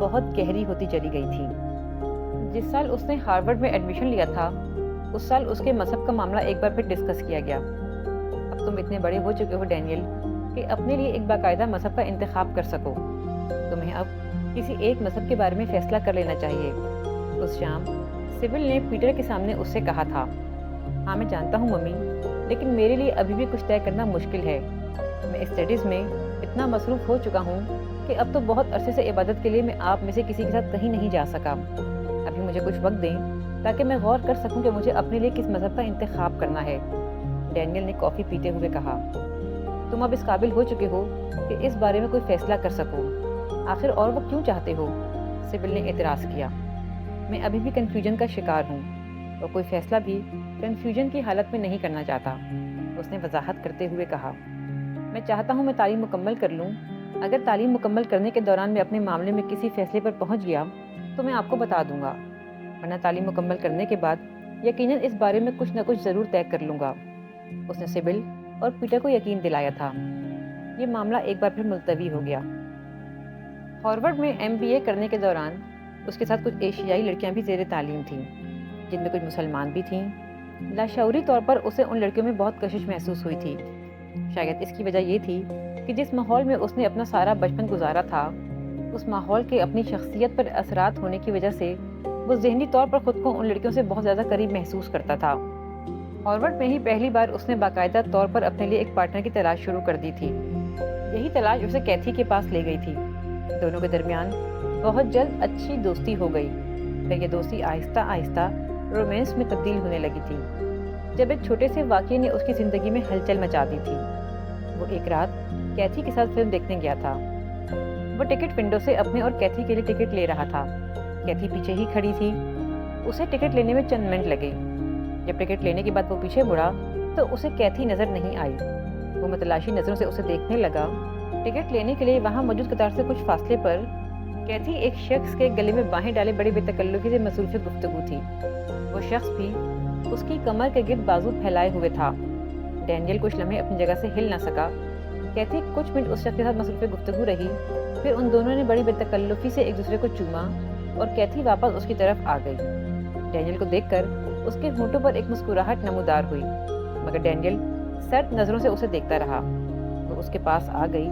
بہت گہری ہوتی چلی گئی تھی۔ جس سال اس نے ہارورڈ میں ایڈمیشن لیا تھا، اس سال اس کے مذہب کا معاملہ ایک بار پھر ڈسکس کیا گیا۔ اب تم اتنے بڑے ہو چکے ہو ڈینیل کہ اپنے لیے ایک باقاعدہ مذہب کا انتخاب کر سکو۔ تمہیں اب کسی ایک مذہب کے بارے میں فیصلہ کر لینا چاہیے۔ اس شام سبل نے پیٹر کے سامنے اس سے کہا تھا، ہاں میں جانتا ہوں ممی، لیکن میرے لیے ابھی بھی کچھ طے کرنا مشکل ہے۔ میں اسٹڈیز میں اتنا مصروف ہو چکا ہوں کہ اب تو بہت عرصے سے عبادت کے لیے میں آپ میں سے کسی کے ساتھ کہیں نہیں جا سکا۔ ابھی مجھے کچھ وقت دیں تاکہ میں غور کر سکوں کہ مجھے اپنے لیے کس مذہب کا انتخاب کرنا ہے۔ ڈینیل نے کافی پیتے ہوئے کہا، تم اب اس قابل ہو چکے ہو کہ اس بارے میں کوئی فیصلہ کر سکو۔ آخر اور وہ کیوں چاہتے ہو؟ سبل نے اعتراض کیا، میں ابھی بھی کنفیوژن کا شکار ہوں اور کوئی فیصلہ بھی کنفیوژن کی حالت میں نہیں کرنا چاہتا۔ اس نے وضاحت کرتے ہوئے کہا، میں چاہتا ہوں میں تعلیم مکمل کر لوں۔ اگر تعلیم مکمل کرنے کے دوران میں اپنے معاملے میں کسی فیصلے پر پہنچ گیا تو میں آپ کو بتا دوں گا، ورنہ تعلیم مکمل کرنے کے بعد یقیناً اس بارے میں کچھ نہ کچھ ضرور طے کر لوں گا۔ اس نے سبل اور پیٹر کو یقین دلایا تھا۔ یہ معاملہ ایک بار پھر ملتوی ہو گیا۔ ہارورڈ میں MBA کرنے کے دوران اس کے ساتھ کچھ ایشیائی لڑکیاں بھی زیر تعلیم تھیں، جن میں کچھ مسلمان بھی تھیں۔ لاشعوری طور پر اسے ان لڑکیوں میں بہت کشش محسوس ہوئی تھی۔ شاید اس کی وجہ یہ تھی کہ جس ماحول میں اس نے اپنا سارا بچپن گزارا تھا، اس ماحول کے اپنی شخصیت پر اثرات ہونے کی وجہ سے وہ ذہنی طور پر خود کو ان لڑکیوں سے بہت زیادہ قریب محسوس کرتا تھا۔ ہارورڈ میں ہی پہلی بار اس نے باقاعدہ طور پر اپنے لیے ایک پارٹنر کی تلاش شروع کر دی تھی۔ یہی تلاش اسے کیتھی کے پاس لے گئی تھی۔ دونوں کے درمیان بہت جلد اچھی دوستی ہو گئی، پھر یہ دوستی آہستہ آہستہ رومانس میں تبدیل ہونے لگی تھی، جب ایک چھوٹے سے واقعے نے اس کی زندگی میں ہلچل مچا دی تھی۔ وہ ایک رات کیتھی کے ساتھ فلم دیکھنے گیا تھا۔ وہ ٹکٹ ونڈو سے اپنے اور کیتھی کے لیے ٹکٹ لے رہا تھا۔ کیتھی پیچھے ہی کھڑی تھی۔ اسے ٹکٹ لینے میں چند منٹ لگے۔ جب ٹکٹ لینے کے بعد وہ پیچھے مڑا تو اسے کیتھی نظر نہیں آئی۔ وہ متلاشی نظروں سے اسے دیکھنے لگا۔ ٹکٹ لینے کے لیے وہاں موجود قطار سے کچھ فاصلے پر کیتھی ایک شخص کے گلے میں باہیں ڈالے بڑی بے تکلفی سے مصروف گفتگو تھی۔ وہ شخص بھی اس کی کمر کے گرد بازو پھیلائے ہوئے تھا۔ ڈینیل کچھ لمحے اپنی جگہ سے ہل نہ سکا۔ کیتھی کچھ منٹ اس شخص کے ساتھ مصروف گفتگو رہی، پھر ان دونوں نے بڑی بے تکلفی سے ایک دوسرے کو چوما اور کیتھی واپس اس کی طرف آ گئی۔ ڈینیل کو دیکھ کر اس کے ہونٹوں پر ایک مسکراہٹ نمودار ہوئی، مگر ڈینیل سرد نظروں سے اسے دیکھتا رہا۔ وہ اس کے پاس آ گئی۔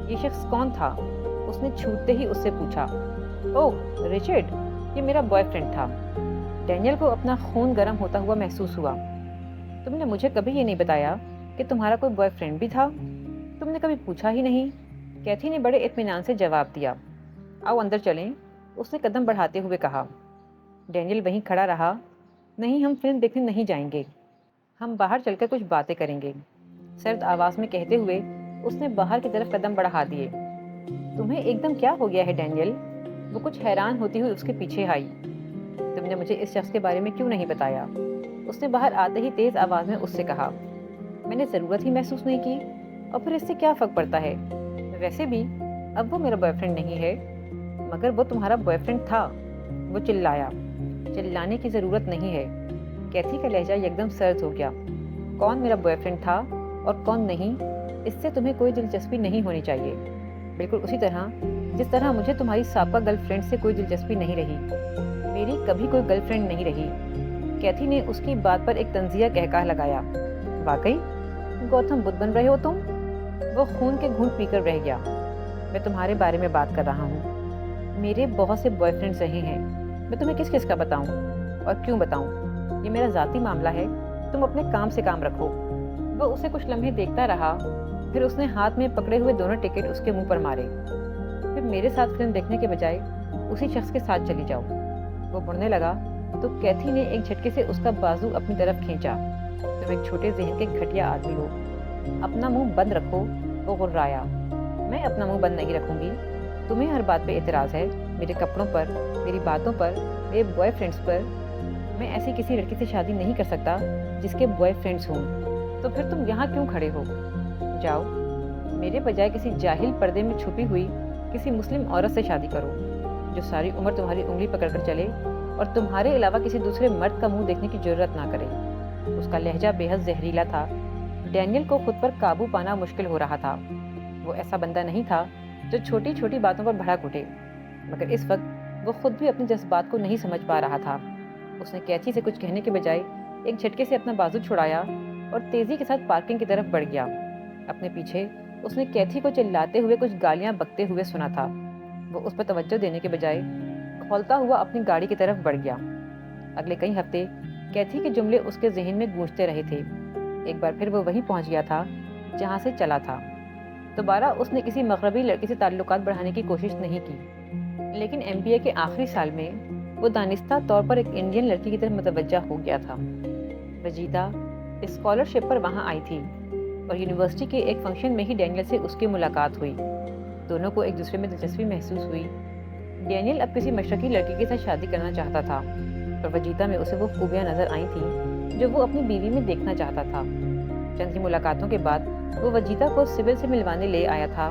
یہ شخص کون تھا؟ اس نے چھوٹتے ہی اس سے پوچھا۔ اوہ رچرڈ، یہ میرا بوائے فرینڈ تھا۔ ڈینیل کو اپنا خون گرم ہوتا ہوا محسوس ہوا۔ تم نے مجھے کبھی یہ نہیں بتایا کہ تمہارا کوئی بوائے فرینڈ بھی تھا؟ تم نے کبھی پوچھا ہی نہیں۔ کیتھی نے بڑے اطمینان سے جواب دیا۔ آؤ اندر چلیں، اس نے قدم بڑھاتے ہوئے کہا۔ ڈینیل وہیں کھڑا رہا۔ نہیں، ہم فلم دیکھنے نہیں جائیں گے، ہم باہر چل کر کچھ باتیں کریں گے، سرد آواز میں کہتے ہوئے اس نے باہر کی طرف قدم بڑھا دیے۔ تمہیں ایک دم کیا ہو گیا ہے ڈینیل؟ وہ کچھ حیران ہوتی ہوئی اس کے پیچھے آئی۔ تم نے مجھے اس شخص کے بارے میں کیوں نہیں بتایا؟ اس نے باہر آتے ہی تیز آواز میں اس سے کہا۔ میں نے ضرورت ہی محسوس نہیں کی، اور پھر اس سے کیا فرق پڑتا ہے؟ ویسے بھی اب وہ میرا بوائے فرینڈ نہیں ہے۔ مگر وہ تمہارا بوائے فرینڈ تھا، وہ چلایا۔ چلانے کی ضرورت نہیں ہے۔ کیتھی کا لہجہ یکدم سرد ہو گیا۔ کون میرا بوائے فرینڈ تھا اور کون نہیں، اس سے تمہیں کوئی دلچسپی نہیں ہونی چاہیے، بالکل اسی طرح جس طرح مجھے تمہاری سابقہ گرل فرینڈ سے کوئی دلچسپی نہیں رہی۔ میری کبھی کوئی گرل فرینڈ نہیں رہی۔ کیتھی نے اس کی بات پر ایک طنزیہ قہقہ لگایا۔ واقعی گوتم بدھ بن رہے ہو تم؟ وہ خون کے گھونٹ پی کر رہ گیا۔ میں تمہارے بارے میں بات کر رہا ہوں۔ میرے بہت سے بوائے فرینڈز رہے ہیں، میں تمہیں کس کس کا بتاؤں اور کیوں بتاؤں؟ یہ میرا ذاتی معاملہ ہے، تم اپنے کام سے کام رکھو۔ وہ اسے کچھ لمحے دیکھتا رہا، پھر اس نے ہاتھ میں پکڑے ہوئے دونوں ٹکٹ اس کے منہ پر مارے۔ پھر میرے ساتھ فلم دیکھنے کے بجائے اسی شخص کے ساتھ چلی جاؤ۔ وہ مڑنے لگا تو کیتھی نے ایک جھٹکے سے اس کا بازو اپنی طرف کھینچا۔ تم ایک چھوٹے ذہن کے گھٹیا آدمی ہو، اپنا منہ بند رکھو۔ وہ غرایا۔ میں اپنا منہ بند نہیں رکھوں گی۔ تمہیں ہر بات پہ اعتراض ہے، میرے کپڑوں پر، میری باتوں پر، میرے بوائے فرینڈز پر۔ میں ایسی کسی لڑکی سے شادی نہیں کر سکتا جس کے بوائے فرینڈز ہوں۔ تو پھر تم یہاں کیوں کھڑے ہو؟ جاؤ، میرے بجائے کسی جاہل پردے میں چھپی ہوئی کسی مسلم عورت سے شادی کرو، جو ساری عمر تمہاری انگلی پکڑ کر چلے اور تمہارے علاوہ کسی دوسرے مرد کا منہ دیکھنے کی جرت نہ کرے۔ اس کا لہجہ بے حد زہریلا تھا۔ ڈینیل کو خود پر قابو پانا مشکل ہو رہا تھا۔ وہ ایسا بندہ نہیں تھا جو چھوٹی چھوٹی باتوں پر بھڑک اٹھے۔ مگر اس وقت وہ خود بھی اپنے جذبات کو نہیں سمجھ پا رہا تھا۔ اس نے کیتھی سے کچھ کہنے کے بجائے ایک جھٹکے سے اپنا بازو چھڑایا اور تیزی کے ساتھ پارکنگ کی طرف بڑھ گیا۔ اپنے پیچھے اس نے کیتھی کو چلاتے ہوئے کچھ گالیاں بکتے ہوئے سنا تھا۔ وہ اس پر توجہ دینے کے بجائے کھولتا ہوا اپنی گاڑی کی طرف بڑھ گیا۔ اگلے کئی ہفتے کیتھی کے جملے اس کے ذہن میں گونجتے رہے تھے۔ ایک بار پھر وہ وہیں پہنچ گیا تھا جہاں سے چلا تھا۔ دوبارہ اس نے کسی مغربی لڑکی سے تعلقات بڑھانے کی کوشش نہیں کی، لیکن MBA کے آخری سال میں وہ دانستہ طور پر ایک انڈین لڑکی کی طرف متوجہ ہو گیا تھا۔ وجیدہ اسکالرشپ پر وہاں آئی تھی اور یونیورسٹی کے ایک فنکشن میں ہی ڈینیل سے اس کی ملاقات ہوئی۔ دونوں کو ایک دوسرے میں دلچسپی محسوس ہوئی۔ ڈینیل اب کسی مشرقی لڑکی کے ساتھ شادی کرنا چاہتا تھا اور وجیدہ میں اسے وہ خوبیاں نظر آئی تھیں جو وہ اپنی بیوی میں دیکھنا چاہتا تھا۔ چند ہی ملاقاتوں کے بعد وہ وجیدہ کو سبل سے ملوانے لے آیا تھا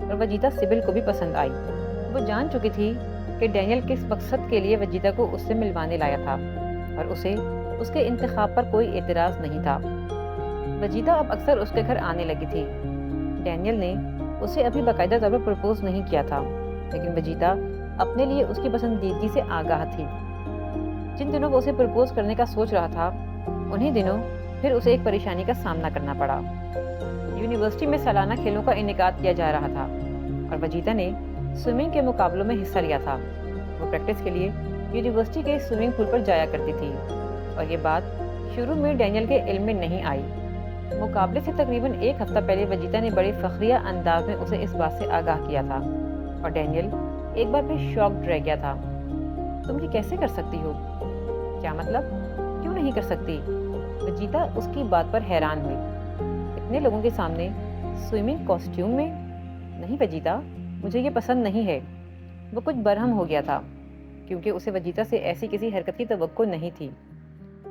اور وجیدہ سبل کو بھی پسند آئی۔ وہ جان چکی تھی کہ ڈینیل کس مقصد کے لیے وجیدہ کو اس سے ملوانے لایا تھا اور اسے اس کے انتخاب پر کوئی اعتراض نہیں تھا۔ وجیدہ اب اکثر اس کے گھر آنے لگی تھی۔ ڈینیل نے اسے ابھی باقاعدہ طور پر پرپوز نہیں کیا تھا، لیکن وجیدہ اپنے لیے اس کی پسندیدگی سے آگاہ تھی۔ جن دنوں وہ اسے پرپوز کرنے کا سوچ رہا تھا، انہی دنوں پھر اسے ایک پریشانی کا سامنا کرنا پڑا۔ یونیورسٹی میں سالانہ کھیلوں کا انعقاد کیا جا رہا تھا اور وجیدہ نے سوئمنگ کے مقابلوں میں حصہ لیا تھا۔ وہ پریکٹس کے لیے یونیورسٹی کے سوئمنگ پول پر جایا کرتی تھی اور یہ بات شروع میں ڈینیل کے علم میں نہیں آئی۔ مقابلے سے تقریباً ایک ہفتہ پہلے وجیدہ نے بڑے فخریہ انداز میں اسے اس بات سے آگاہ کیا تھا اور ڈینیل ایک بار پھر شاکڈ رہ گیا تھا۔ تم یہ کیسے کر سکتی ہو؟ کیا مطلب؟ کیوں نہیں کر سکتی؟ وجیدہ اس کی بات پر حیران ہوئی۔ اتنے لوگوں کے سامنے سوئمنگ کاسٹیوم میں؟ نہیں وجیدہ، مجھے یہ پسند نہیں ہے۔ وہ کچھ برہم ہو گیا تھا کیونکہ اسے وجیدہ سے ایسی کسی حرکت کی توقع نہیں تھی۔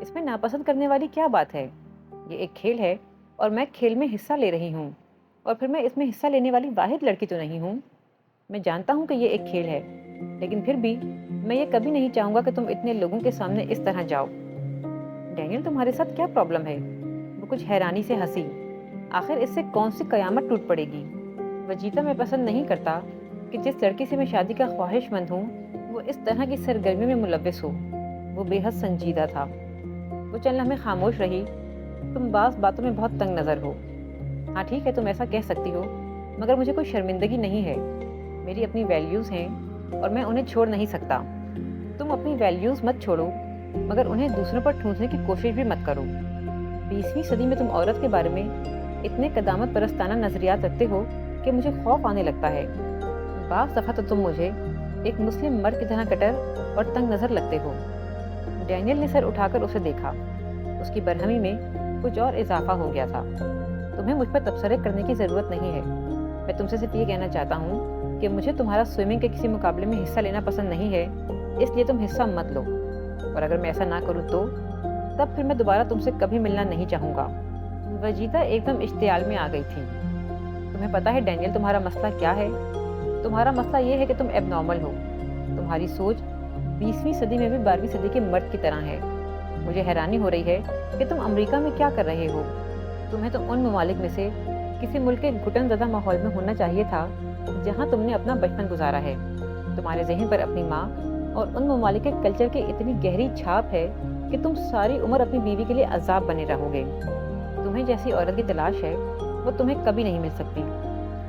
اس میں ناپسند کرنے والی کیا بات ہے؟ یہ ایک کھیل ہے اور میں کھیل میں حصہ لے رہی ہوں، اور پھر میں اس میں حصہ لینے والی واحد لڑکی تو نہیں ہوں۔ میں جانتا ہوں کہ یہ ایک کھیل ہے، لیکن پھر بھی میں یہ کبھی نہیں چاہوں گا کہ تم اتنے لوگوں کے سامنے اس طرح جاؤ۔ ڈینیل، تمہارے ساتھ کیا پرابلم ہے؟ وہ کچھ حیرانی سے ہنسی۔ آخر اس سے کون سی قیامت ٹوٹ پڑے گی؟ وجیدہ، میں پسند نہیں کرتا کہ جس لڑکی سے میں شادی کا خواہش مند ہوں وہ اس طرح کی سرگرمی میں ملوث ہو۔ وہ بے حد سنجیدہ تھا۔ وہ چند لمحے خاموش رہی۔ تم بعض باتوں میں بہت تنگ نظر ہو۔ ہاں ٹھیک ہے، تم ایسا کہہ سکتی ہو، مگر مجھے کوئی شرمندگی نہیں ہے۔ میری اپنی ویلیوز ہیں اور میں انہیں چھوڑ نہیں سکتا۔ تم اپنی ویلیوز مت چھوڑو، مگر انہیں دوسروں پر ٹھونسنے کی کوشش بھی مت کرو۔ 20ویں صدی میں تم عورت کے بارے میں اتنے قدامت پرستانہ نظریات رکھتے ہو کہ مجھے خوف آنے لگتا ہے۔ بعض دفعہ تو تم مجھے ایک مسلم مرد کی طرح کٹر اور تنگ نظر لگتے ہو۔ ڈینیل نے سر اٹھا کر اسے دیکھا۔ اس کی برہمی میں کچھ اور اضافہ ہو گیا تھا۔ تمہیں مجھ پر تبصرے کرنے کی ضرورت نہیں ہے۔ میں تم سے صرف یہ کہنا چاہتا ہوں کہ مجھے تمہارا سوئمنگ کے کسی مقابلے میں حصہ لینا پسند نہیں ہے، اس لیے تم حصہ مت لو، اور اگر میں ایسا نہ کروں تو تب پھر میں دوبارہ تم سے کبھی ملنا نہیں چاہوں گا۔ وجیدہ ایک دم اشتعال میں آ گئی تھی۔ تمہیں پتا ہے ڈینیل، تمہارا مسئلہ کیا ہے؟ تمہارا مسئلہ یہ ہے کہ تم ایب نارمل ہو۔ تمہاری سوچ 20ویں صدی میں بھی 12ویں صدی کے مرد کی طرح ہے۔ مجھے حیرانی ہو رہی ہے کہ تم امریکہ میں کیا کر رہے ہو۔ تمہیں تو ان ممالک میں سے کسی ملک کے گھٹن زدہ ماحول میں ہونا چاہیے تھا جہاں تم نے اپنا بچپن گزارا ہے۔ تمہارے ذہن پر اپنی ماں اور ان ممالک کے کلچر کی اتنی گہری چھاپ ہے کہ تم ساری عمر اپنی بیوی کے لیے عذاب بنے رہو گے۔ تمہیں جیسی عورت کی تلاش ہے وہ تمہیں کبھی نہیں مل سکتی۔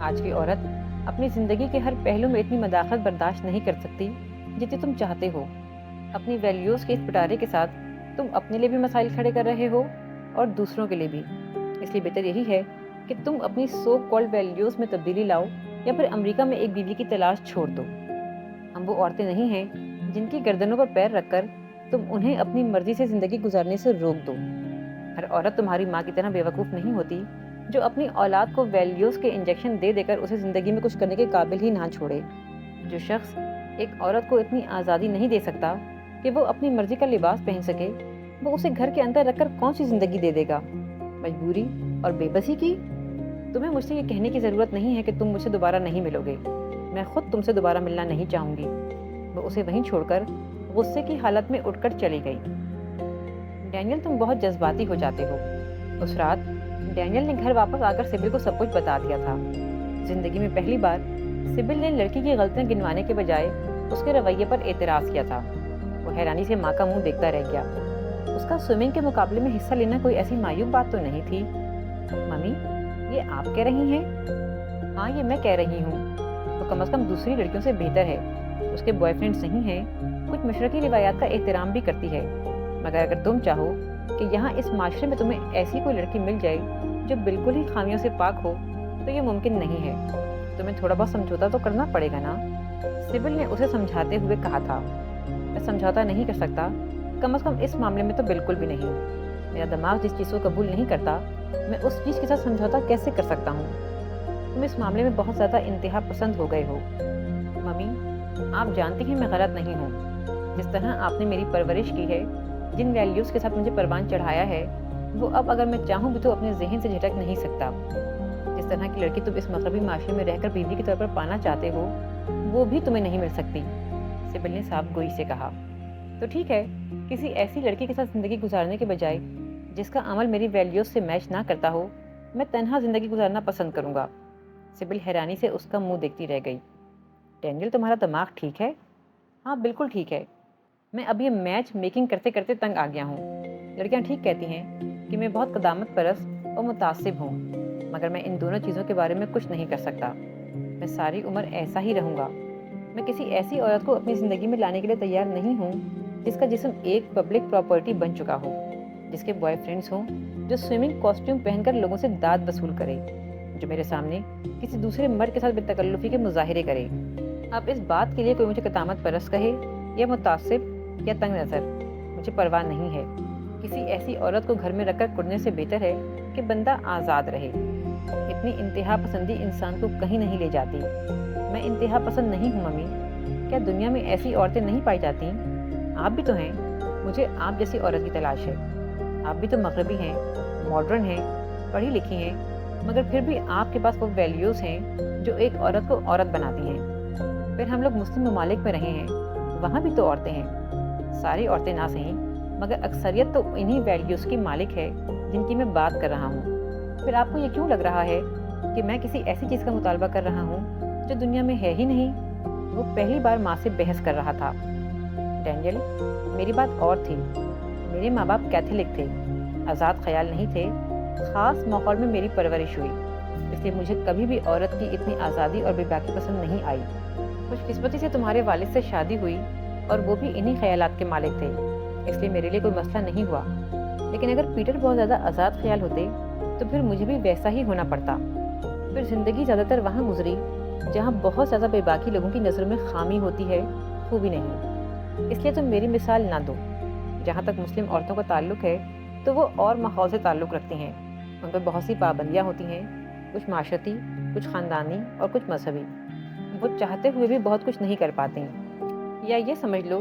آج کی عورت اپنی زندگی کے ہر پہلو میں اتنی مداخلت برداشت نہیں کر سکتی جتنی تم چاہتے ہو۔ اپنی ویلیوز کے اس پٹارے کے ساتھ تم اپنے لیے بھی مسائل کھڑے کر رہے ہو اور دوسروں کے لیے بھی۔ اس لیے بہتر یہی ہے کہ تم اپنی سو کالڈ ویلیوز میں تبدیلی لاؤ یا پھر امریکہ میں ایک بیوی کی تلاش چھوڑ دو۔ ہم وہ عورتیں نہیں ہیں جن کی گردنوں پر پیر رکھ کر تم انہیں اپنی مرضی سے زندگی گزارنے سے روک دو۔ ہر عورت تمہاری ماں کی طرح بیوقوف نہیں ہوتی جو اپنی اولاد کو ویلیوز کے انجیکشن دے دے کر اسے زندگی میں کچھ کرنے کے قابل ہی نہ چھوڑے۔ جو شخص ایک عورت کو اتنی آزادی نہیں دے سکتا کہ وہ اپنی مرضی کا لباس پہن سکے، وہ اسے گھر کے اندر رکھ کر کون سی زندگی دے دے گا؟ مجبوری اور بے بسی کی؟ تمہیں مجھ سے یہ کہنے کی ضرورت نہیں ہے کہ تم مجھ سے دوبارہ نہیں ملو گے۔ میں خود تم سے دوبارہ ملنا نہیں چاہوں گی۔ وہ اسے وہیں چھوڑ کر غصے کی حالت میں اٹھ کر چلی گئی۔ ڈینیل، تم بہت جذباتی ہو جاتے ہو۔ اس رات ڈینیل نے گھر واپس آ کر سبل کو سب کچھ بتا دیا تھا۔ زندگی میں پہلی بار سبل نے لڑکی کی غلطیاں گنوانے کے بجائے اس کے رویے پر اعتراض کیا تھا۔ وہ حیرانی سے ماں کا منہ دیکھتا رہ گیا۔ اس کا سوئمنگ کے مقابلے میں حصہ لینا کوئی ایسی معیوب بات تو نہیں تھی۔ ممی، یہ آپ کہہ رہی ہیں؟ ہاں، یہ میں کہہ رہی ہوں۔ تو کم از کم دوسری لڑکیوں سے بہتر ہے، اس کے بوائے فرینڈس نہیں ہیں، کچھ مشرقی روایات کا احترام بھی کرتی ہے۔ مگر اگر تم چاہو کہ یہاں اس معاشرے میں تمہیں ایسی کوئی لڑکی مل جائے جو بالکل ہی خامیوں سے پاک ہو تو یہ ممکن نہیں ہے۔ تمہیں تھوڑا بہت سمجھوتا تو کرنا پڑے گا نا، سبل نے اسے سمجھاتے ہوئے کہا تھا۔ میں سمجھوتا نہیں کر سکتا، کم از کم اس معاملے میں تو بالکل بھی نہیں۔ میرا دماغ جس چیز کو قبول نہیں کرتا میں اس چیز کے ساتھ سمجھوتا کیسے کر سکتا ہوں؟ تم اس معاملے میں بہت زیادہ انتہا پسند ہو گئے ہو۔ ممی، آپ جانتی ہیں میں غلط نہیں ہوں۔ جس طرح آپ نے میری پرورش کی ہے، جن ویلیوز کے ساتھ مجھے پروان چڑھایا ہے، وہ اب اگر میں چاہوں بھی تو اپنے ذہن سے جھٹک نہیں سکتا۔ جس طرح کی لڑکی تم اس مغربی معاشرے میں رہ کر بیوی کے طور پر پانا چاہتے ہو، وہ بھی تمہیں نہیں مل سکتی، سبل نے صاف گوئی سے کہا۔ تو ٹھیک ہے، کسی ایسی لڑکی کے ساتھ زندگی گزارنے کے بجائے جس کا عمل میری ویلیوز سے میچ نہ کرتا ہو، میں تنہا زندگی گزارنا پسند کروں گا۔ سبل حیرانی سے اس کا منہ دیکھتی رہ گئی۔ ڈینیل، تمہارا دماغ ٹھیک ہے؟ ہاں، بالکل ٹھیک ہے۔ میں اب یہ میچ میکنگ کرتے کرتے تنگ آ گیا ہوں۔ لڑکیاں ٹھیک کہتی ہیں کہ میں بہت قدامت پرست اور متعصب ہوں، مگر میں ان دونوں چیزوں کے بارے میں کچھ نہیں کر سکتا۔ میں ساری عمر ایسا ہی رہوں گا۔ میں کسی ایسی عورت کو اپنی زندگی میں لانے کے لیے تیار نہیں ہوں جس کا جسم ایک پبلک پراپرٹی بن چکا ہو، جس کے بوائے فرینڈس ہوں، جو سوئمنگ کاسٹیوم پہن کر لوگوں سے داد وصول کرے، جو میرے سامنے کسی دوسرے مرد کے ساتھ بے تکلفی کے مظاہرے کرے۔ اب اس بات کے لیے کوئی مجھے قدامت پرست کہے یا متعصب یا تنگ نظر، مجھے پرواہ نہیں ہے۔ کسی ایسی عورت کو گھر میں رکھ کر کڑنے سے بہتر ہے کہ بندہ آزاد رہے۔ اتنی انتہا پسندی انسان کو کہیں نہیں لے جاتی۔ میں انتہا پسند نہیں ہوں ممی۔ کیا دنیا میں ایسی عورتیں نہیں پائی جاتی؟ آپ بھی تو ہیں۔ مجھے آپ جیسی عورت کی تلاش ہے۔ آپ بھی تو مغربی ہیں، ماڈرن ہیں، پڑھی لکھی ہیں، مگر پھر بھی آپ کے پاس وہ ویلیوز ہیں جو ایک عورت کو عورت بناتی ہیں۔ پھر ہم لوگ مسلم ممالک میں رہے ہیں، وہاں بھی تو عورتیں ہیں۔ ساری عورتیں نہ صحیح، مگر اکثریت تو انہی ویلیوز کی مالک ہے جن کی میں بات کر رہا ہوں۔ پھر آپ کو یہ کیوں لگ رہا ہے کہ میں کسی ایسی چیز کا مطالبہ کر رہا ہوں جو دنیا میں ہے ہی نہیں؟ وہ پہلی بار ماں سے بحث کر رہا تھا۔ ڈینیل، میری بات اور تھی۔ میرے ماں باپ کیتھولک تھے، آزاد خیال نہیں تھے۔ خاص ماحول میں میری پرورش ہوئی، اس لیے مجھے کبھی بھی عورت کی اتنی آزادی اور بے باکی پسند نہیں آئی۔ خوش قسمتی سے تمہارے والد سے شادی ہوئی اور وہ بھی انہی خیالات کے مالک تھے، اس لیے میرے لیے کوئی مسئلہ نہیں ہوا۔ لیکن اگر پیٹر بہت زیادہ آزاد خیال ہوتے تو پھر مجھے بھی ویسا ہی ہونا پڑتا۔ پھر زندگی زیادہ تر وہاں گزری جہاں بہت زیادہ بے باکی لوگوں کی نظر میں خامی ہوتی ہے، خوبی نہیں۔ اس لیے تم میری مثال نہ دو۔ جہاں تک مسلم عورتوں کا تعلق ہے تو وہ اور ماحول سے تعلق رکھتی ہیں، ان پر بہت سی پابندیاں ہوتی ہیں، کچھ معاشرتی، کچھ خاندانی اور کچھ مذہبی۔ وہ چاہتے ہوئے بھی بہت کچھ نہیں کر پاتی، یا یہ سمجھ لو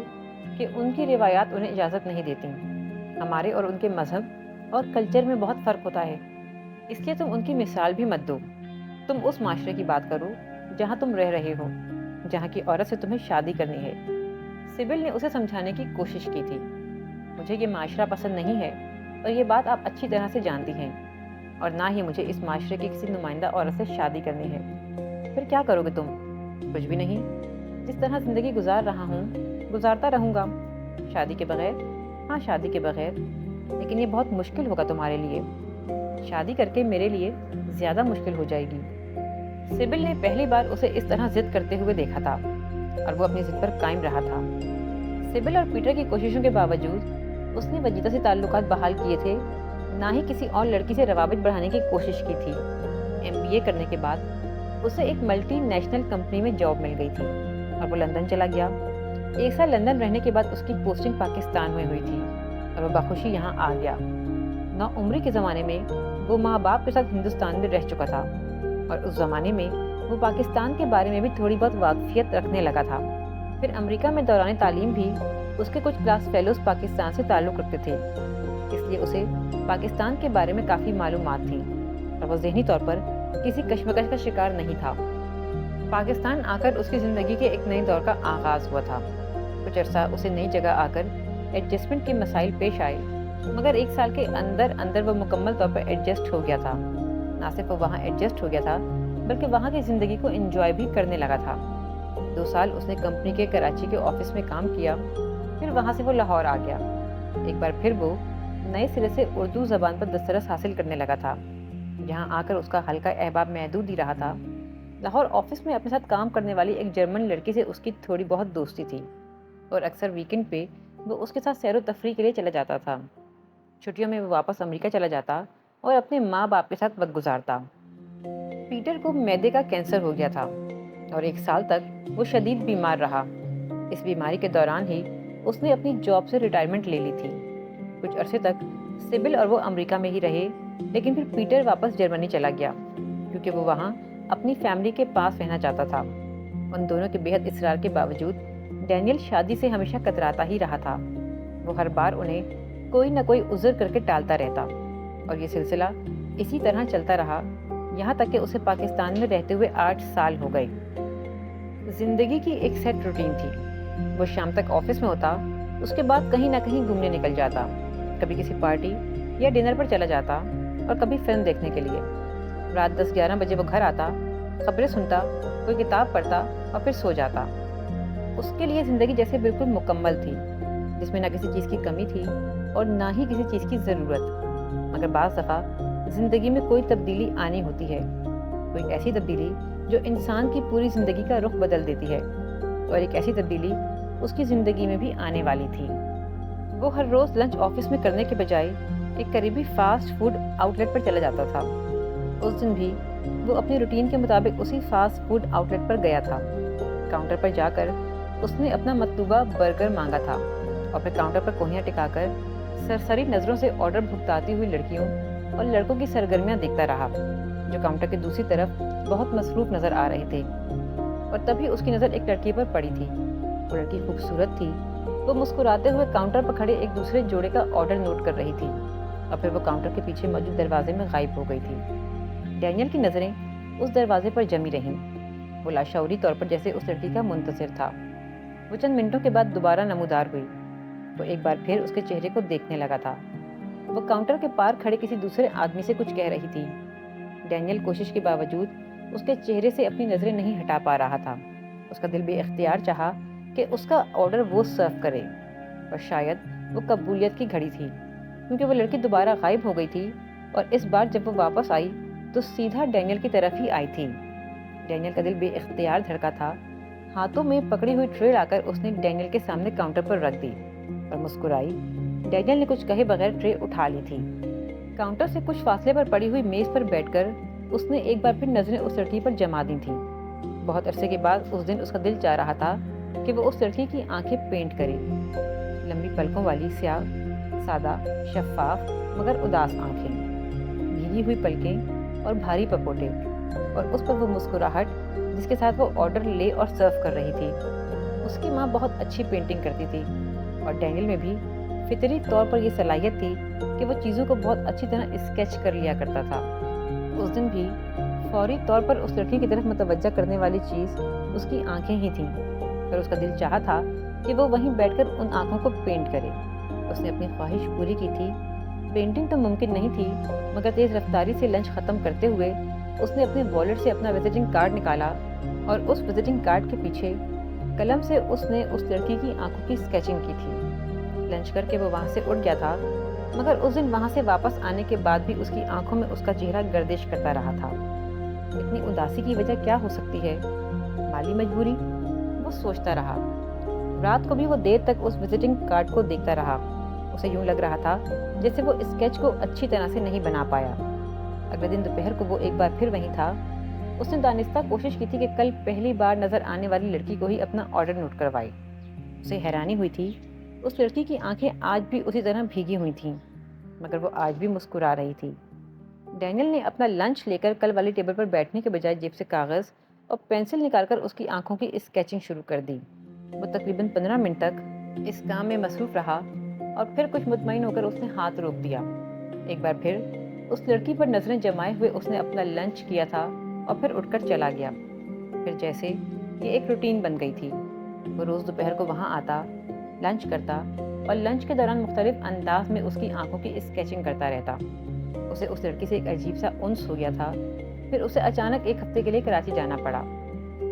کہ ان کی روایات انہیں اجازت نہیں دیتی۔ ہمارے اور ان کے مذہب اور کلچر میں بہت فرق ہوتا ہے، اس لیے تم ان کی مثال بھی مت دو۔ تم اس معاشرے کی بات کرو جہاں تم رہ رہے ہو، جہاں کی عورت سے تمہیں شادی کرنی ہے۔ سبل نے اسے سمجھانے کی کوشش کی تھی۔ مجھے یہ معاشرہ پسند نہیں ہے اور یہ بات آپ اچھی طرح سے جانتی ہیں، اور نہ ہی مجھے اس معاشرے کی کسی نمائندہ عورت سے شادی کرنی ہے۔ پھر کیا کرو گے تم؟ کچھ بھی نہیں۔ جس طرح زندگی گزار رہا ہوں گزارتا رہوں گا، شادی کے بغیر۔ ہاں، شادی کے بغیر، لیکن یہ بہت مشکل ہوگا تمہارے لیے۔ شادی کر کے میرے لیے زیادہ مشکل ہو جائے گی۔ سبل نے پہلی بار اسے اس طرح ضد کرتے ہوئے دیکھا تھا اور وہ اپنی ضد پر قائم رہا تھا۔ سبل اور پیٹر کی کوششوں کے باوجود اس نے وجیدہ سے تعلقات بحال کیے تھے، نہ ہی کسی اور لڑکی سے روابط بڑھانے کی کوشش کی تھی۔ MBA کرنے کے بعد اسے ایک ملٹی نیشنل کمپنی میں جاب مل گئی تھی اور وہ لندن چلا گیا۔ 1 سال لندن رہنے کے بعد اس کی پوسٹنگ پاکستان میں ہوئی تھی اور وہ بخوشی یہاں آ گیا۔ نوعمری کے زمانے میں وہ ماں باپ کے ساتھ ہندوستان میں رہ چکا تھا اور اس زمانے میں وہ پاکستان کے بارے میں بھی تھوڑی بہت واقفیت رکھنے لگا تھا۔ پھر امریکہ میں دوران تعلیم بھی اس کے کچھ کلاس فیلوز پاکستان سے تعلق رکھتے تھے، اس لیے اسے پاکستان کے بارے میں کافی معلومات تھیں اور وہ ذہنی طور پر کسی کشمکش کا شکار نہیں تھا۔ پاکستان آ کر اس کی زندگی کے ایک نئے دور کا آغاز ہوا تھا۔ کچھ عرصہ اسے نئی جگہ آ کر ایڈجسٹمنٹ کے مسائل پیش آئے، مگر 1 سال کے اندر وہ مکمل طور پر ایڈجسٹ ہو گیا تھا۔ نہ صرف وہ وہاں ایڈجسٹ ہو گیا تھا بلکہ وہاں کی زندگی کو انجوائے بھی کرنے لگا تھا۔ 2 سال اس نے کمپنی کے کراچی کے آفس میں کام کیا، پھر وہاں سے وہ لاہور آ گیا۔ ایک بار پھر وہ نئے سرے سے اردو زبان پر دسترس حاصل کرنے لگا تھا، جہاں آ کر اس کا حلقہ احباب محدود ہی رہا تھا۔ لاہور آفس میں اپنے ساتھ کام کرنے والی ایک جرمن لڑکی سے اس کی تھوڑی بہت دوستی تھی، اور اکثر ویکنڈ پہ وہ اس کے ساتھ سیر و تفریح کے لیے چلا جاتا تھا۔ چھٹیوں میں وہ واپس امریکہ چلا جاتا اور اپنے ماں باپ کے ساتھ وقت گزارتا۔ پیٹر کو معدے کا کینسر ہو گیا تھا اور 1 سال تک وہ شدید بیمار رہا۔ اس بیماری کے دوران ہی اس نے اپنی جاب سے ریٹائرمنٹ لے لی تھی۔ کچھ عرصے تک سبل اور وہ امریکہ میں ہی رہے، لیکن پھر پیٹر واپس جرمنی چلا گیا کیونکہ وہ وہاں اپنی فیملی کے پاس رہنا چاہتا تھا۔ ان دونوں کے بے حد اصرار کے باوجود ڈینیل شادی سے ہمیشہ کتراتا ہی رہا تھا۔ وہ ہر بار انہیں کوئی نہ کوئی عذر کر کے ٹالتا رہتا، اور یہ سلسلہ اسی طرح چلتا رہا یہاں تک کہ اسے پاکستان میں رہتے ہوئے 8 سال ہو گئے۔ زندگی کی ایک سیٹ روٹین تھی۔ وہ شام تک آفس میں ہوتا، اس کے بعد کہیں نہ کہیں گھومنے نکل جاتا، کبھی کسی پارٹی یا ڈنر پر چلا جاتا اور کبھی فلم دیکھنے کے لیے۔ رات 10-11 بجے وہ گھر آتا، خبریں سنتا، کوئی کتاب پڑھتا اور پھر سو جاتا۔ اس کے لیے زندگی جیسے بالکل مکمل تھی، جس میں نہ کسی چیز کی کمی تھی اور نہ ہی کسی چیز کی ضرورت۔ مگر بعض دفعہ زندگی میں کوئی تبدیلی آنی ہوتی ہے، کوئی ایسی تبدیلی جو انسان کی پوری زندگی کا رخ بدل دیتی ہے، اور ایک ایسی تبدیلی اس کی زندگی میں بھی آنے والی تھی۔ وہ ہر روز لنچ آفس میں کرنے کے بجائے ایک قریبی فاسٹ فوڈ آؤٹ لیٹ پر چلا جاتا تھا۔ اس دن بھی وہ اپنی روٹین کے مطابق اسی فاسٹ فوڈ آؤٹ لیٹ پر گیا تھا۔ کاؤنٹر پر جا کر اس نے اپنا مطلوبہ برگر مانگا تھا اور پھر کاؤنٹر پر کوہنیاں ٹکا کر سرسری نظروں سے آرڈر بھگتاتی ہوئی لڑکیوں اور لڑکوں کی سرگرمیاں دیکھتا رہا، جو کاؤنٹر کے دوسری طرف بہت مصروف نظر آ رہے تھے۔ اور تبھی اس کی نظر ایک لڑکی پر پڑی تھی۔ وہ لڑکی خوبصورت تھی۔ وہ مسکراتے ہوئے کاؤنٹر پر کھڑے ایک دوسرے جوڑے کا آرڈر نوٹ کر رہی تھی، اور پھر وہ کاؤنٹر کے پیچھے موجود دروازے میں غائب ہو گئی تھی۔ ڈینیل کی نظریں اس دروازے پر جمی رہیں۔ وہ لاشعوری طور پر جیسے اس لڑکی کا منتظر تھا۔ وہ چند منٹوں کے بعد دوبارہ نمودار ہوئی۔ وہ ایک بار پھر اس کے چہرے کو دیکھنے لگا تھا۔ وہ کاؤنٹر کے پار کھڑے کسی دوسرے آدمی سے کچھ کہہ رہی تھی۔ ڈینیل کوشش کے باوجود اس کے چہرے سے اپنی نظریں نہیں ہٹا پا رہا تھا۔ اس کا دل بے اختیار چاہا کہ اس کا آرڈر وہ سرو کرے، اور شاید وہ قبولیت کی گھڑی تھی، کیونکہ وہ لڑکی دوبارہ غائب ہو گئی تھی، اور اس بار جب وہ واپس آئی تو سیدھا ڈینیل کی طرف ہی آئی تھی۔ ڈینیل کا دل بے اختیار دھڑکا تھا۔ ہاتھوں میں پکڑی ہوئی ٹرے لا کر اس نے ڈینیل کے سامنے کاؤنٹر پر رکھ دی اور مسکرائی۔ ڈینیل نے کچھ کہے بغیر ٹرے اٹھا لی تھی۔ کاؤنٹر سے کچھ فاصلے پر پڑی ہوئی میز پر بیٹھ کر اس نے ایک بار پھر نظریں اس لڑکی پر جما دی تھیں۔ بہت عرصے کے بعد اس دن اس کا دل چاہ رہا تھا کہ وہ اس لڑکی کی آنکھیں پینٹ کرے۔ لمبی پلکوں والی سیاہ، سادہ، شفاف مگر اداس آنکھیں، بھیگی ہوئی پلکیں اور بھاری پپوٹے، اور اس پر وہ مسکراہٹ جس کے ساتھ وہ آرڈر لے اور سرو کر رہی تھی۔ اس کی ماں بہت اچھی پینٹنگ کرتی تھی، اور ڈینیل میں بھی فطری طور پر یہ صلاحیت تھی کہ وہ چیزوں کو بہت اچھی طرح اسکیچ کر لیا کرتا تھا۔ اس دن بھی فوری طور پر اس لڑکی کی طرف متوجہ کرنے والی چیز اس کی آنکھیں ہی تھیں، اور اس کا دل چاہا تھا کہ وہ وہیں بیٹھ کر ان آنکھوں کو پینٹ کرے۔ اس نے اپنی خواہش پوری کی تھی۔ پینٹنگ تو ممکن نہیں تھی، مگر تیز رفتاری سے لنچ ختم کرتے ہوئے اس نے اپنے والیٹ سے اپنا وزٹنگ کارڈ نکالا، اور اس وزٹنگ کارڈ کے پیچھے قلم سے اس نے اس لڑکی کی آنکھوں کی اسکیچنگ کی تھی۔ لنچ کر کے وہ وہاں سے اٹھ گیا تھا، مگر اس دن وہاں سے واپس آنے کے بعد بھی اس کی آنکھوں میں اس کا چہرہ گردش کرتا رہا تھا۔ اتنی اداسی کی وجہ کیا ہو سکتی ہے؟ مالی مجبوری؟ وہ سوچتا رہا۔ رات کو بھی وہ دیر تک اس وزٹنگ کارڈ کو دیکھتا رہا۔ اسے یوں لگ رہا تھا جیسے وہ اسکیچ کو اچھی طرح سے نہیں بنا پایا۔ اگلے دن دوپہر کو وہ ایک بار پھر وہیں تھا۔ اس نے دانستہ کوشش کی تھی کہ کل پہلی بار نظر آنے والی لڑکی کو ہی اپنا آرڈر نوٹ کروائے۔ اسے حیرانی ہوئی تھی، اس لڑکی کی آنکھیں آج بھی اسی طرح بھیگی ہوئی تھیں، مگر وہ آج بھی مسکرا رہی تھی۔ ڈینیل نے اپنا لنچ لے کر کل والی ٹیبل پر بیٹھنے کے بجائے جیب سے کاغذ اور پینسل نکال کر اس کی آنکھوں کی اسکیچنگ شروع کر دی۔ وہ تقریباً 15 منٹ تک اس کام میں مصروف رہا، اور پھر کچھ مطمئن ہو کر اس نے ہاتھ روک دیا۔ ایک بار پھر اس لڑکی پر نظریں جمائے ہوئے اس نے اپنا لنچ کیا تھا اور پھر اٹھ کر چلا گیا۔ پھر جیسے یہ ایک روٹین بن گئی تھی۔ وہ روز دوپہر کو وہاں آتا، لنچ کرتا، اور لنچ کے دوران مختلف انداز میں اس کی آنکھوں کی اسکیچنگ کرتا رہتا۔ اسے اس لڑکی سے ایک عجیب سا انس ہو گیا تھا۔ پھر اسے اچانک ایک ہفتے کے لیے کراچی جانا پڑا۔